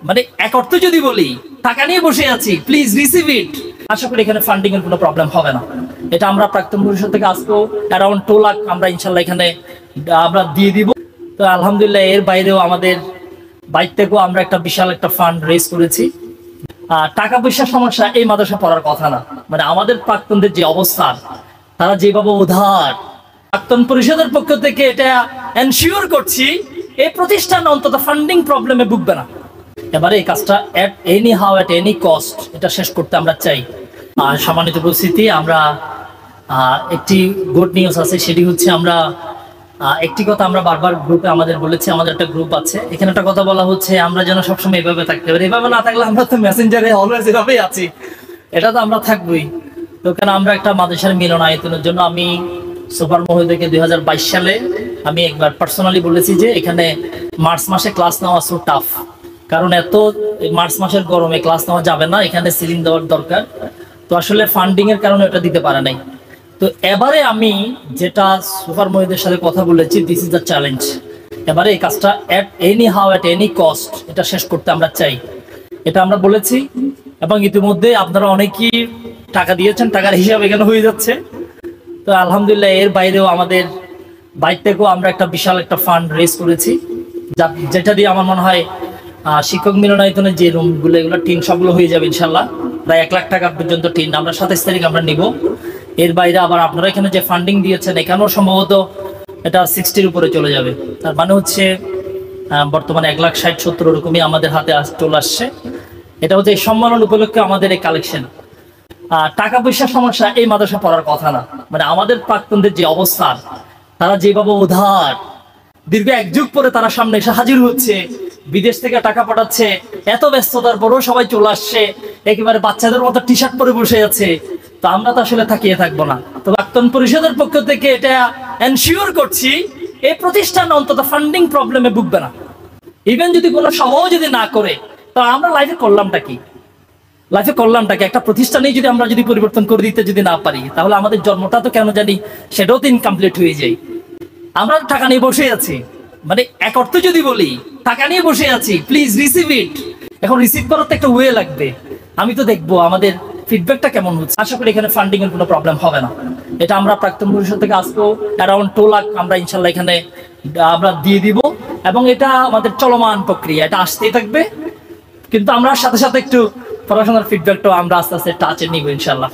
মানে এক অর্থ যদি বলি, টাকা নিয়ে বসে আছি, প্লিজ রিসিভ ইট। আশা করি এখানে ফান্ডিং এর কোনো প্রবলেম হবে না। এটা আমরা প্রাক্তন পরিষদ থেকে আসবো অ্যারাউন্ড 2 লাখ আমরা ইনশাল্লাহ এখানে আমরা দিয়ে দিব। তো আলহামদুলিল্লাহ এর বাইরেও আমাদের বাইর থেকেও আমরা একটা বিশাল একটা ফান্ড রেজ করেছি। টাকা পয়সার সমস্যা এই মাদ্রাসা পড়ার কথা না, মানে আমাদের প্রাক্তনদের যে অবস্থা, তারা যেভাবে উধার, প্রাক্তন পরিষদের পক্ষ থেকে এটা এনশিওর করছি এই প্রতিষ্ঠান অন্তত ফান্ডিং প্রবলেমে ভুগবে না। এবারে এই কাজটা at any how at any cost এটা শেষ করতে আমরা চাই। সম্মানিত উপস্থিতি, আমরা একটি গুড নিউজ আছে, সেটি হচ্ছে আমরা একটি কথা আমরা বারবার গ্রুপে আমাদের বলেছি, আমাদের একটা গ্রুপ আছে, এখানে একটা কথা বলা হচ্ছে আমরা যেন সবসময় এভাবে থাকতে পারি। এভাবে না থাকলে আমরা তো মেসেঞ্জারে অলওয়েজ এভাবেই আছি, এটা তো আমরা থাকবোই। তো কেন আমরা একটা মাদ্রাসার মিলনায়তনের জন্য আমি সুপার মহোদয়কে 2022 সালে আমি একবার পার্সোনালি বলেছি যে এখানে মার্চ মাসে ক্লাস নেওয়া সো টাফ, কারণ এত মার্চ মাসের গরমে ক্লাস নেওয়া যাবে না, এখানে সিলিং দেওয়ার দরকার। তো আসলে ফান্ডিং এর কারণে এটা দিতে পারে নাই। তো এবারে আমি যেটা সুপার মহিদের সাথে কথা বলেছি, দিস ইজ দ্য চ্যালেঞ্জ। এবারে এই কাজটা at any how at any cost এটা শেষ করতে আমরা চাই, এটা আমরা বলেছি। এবং ইতিমধ্যে আপনারা অনেকেই টাকা দিয়েছেন, টাকার হিসাব এখানে হয়ে যাচ্ছে। তো আলহামদুলিল্লাহ এর বাইরেও আমাদের বাইর থেকেও আমরা একটা বিশাল একটা ফান্ড রেজ করেছি, যেটা দিয়ে আমার মনে হয় শিক্ষক মিলনায়তনের যে রুমগুলো, এগুলো টিন সবগুলো হয়ে যাবে ইনশাল্লাহ। প্রায় 1 লাখ টাকা পর্যন্ত টিন আমরা 27 তারিখ আমরা নিব। এর বাইরে আবার আপনারা এখানে যে ফান্ডিং দিয়েছেন, এখানেও সম্ভবত এটা 60-র উপরে চলে যাবে। তার মানে হচ্ছে বর্তমানে 1,60,70 এরকমই আমাদের হাতে চলে আসছে। এটা হচ্ছে এই সম্মেলন উপলক্ষে আমাদের এই কালেকশন। টাকা পয়সার সমস্যা এই মাদ্রাসা পড়ার কথা না, মানে আমাদের প্রাক্তনদের যে অবস্থা, তারা যেভাবে উধার, দীর্ঘ 1 যুগ পরে তারা সামনে এসে হাজির হচ্ছে, বিদেশ থেকে টাকা পাঠাচ্ছে, এত ব্যস্ততার পরেও সবাই চলে আসছে, একেবারে বাচ্চাদের মতো টি শার্ট পরে বসে আছে। তো আমরা তো আসলে তাকিয়ে থাকবো না। তো প্রাক্তন পরিষদের পক্ষ থেকে এটা এনশিওর করছি এই প্রতিষ্ঠান অন্তত ফান্ডিং প্রবলেমে ভুগবে না। ইভেন যদি কোনো সভাও যদি না করে, তো আমরা লাইফে করলামটা কি? একটা প্রতিষ্ঠানেই যদি আমরা যদি পরিবর্তন করে দিতে যদি না পারি, তাহলে আমাদের জন্মটা তো কেন জানি সেটাও তো ইনকমপ্লিট হয়ে যায়। আমরা টাকা নিয়ে বসে আছি, মানে এক অর্থ যদি বলি, টাকা নিয়ে বসে আছি, প্লিজ রিসিভ ইট। এখন রিসিভ করার তো একটা ওয়ে লাগবে। আমি তো দেখবো আমাদের ফিডব্যাকটা কেমন হচ্ছে। আশা করি এখানে ফান্ডিং এর কোনো প্রবলেম হবে না। এটা আমরা প্রাক্তন পরিষদ থেকে আসবো অ্যারাউন্ড 2 লাখ আমরা ইনশাল্লাহ এখানে আমরা দিয়ে দিব। এবং এটা আমাদের চলমান প্রক্রিয়া, এটা আসতেই থাকবে। কিন্তু আমরা সাথে সাথে একটু পড়াশোনার ফিডব্যাকটাও আমরা আস্তে আস্তে টাচে নিব ইনশাল্লাহ।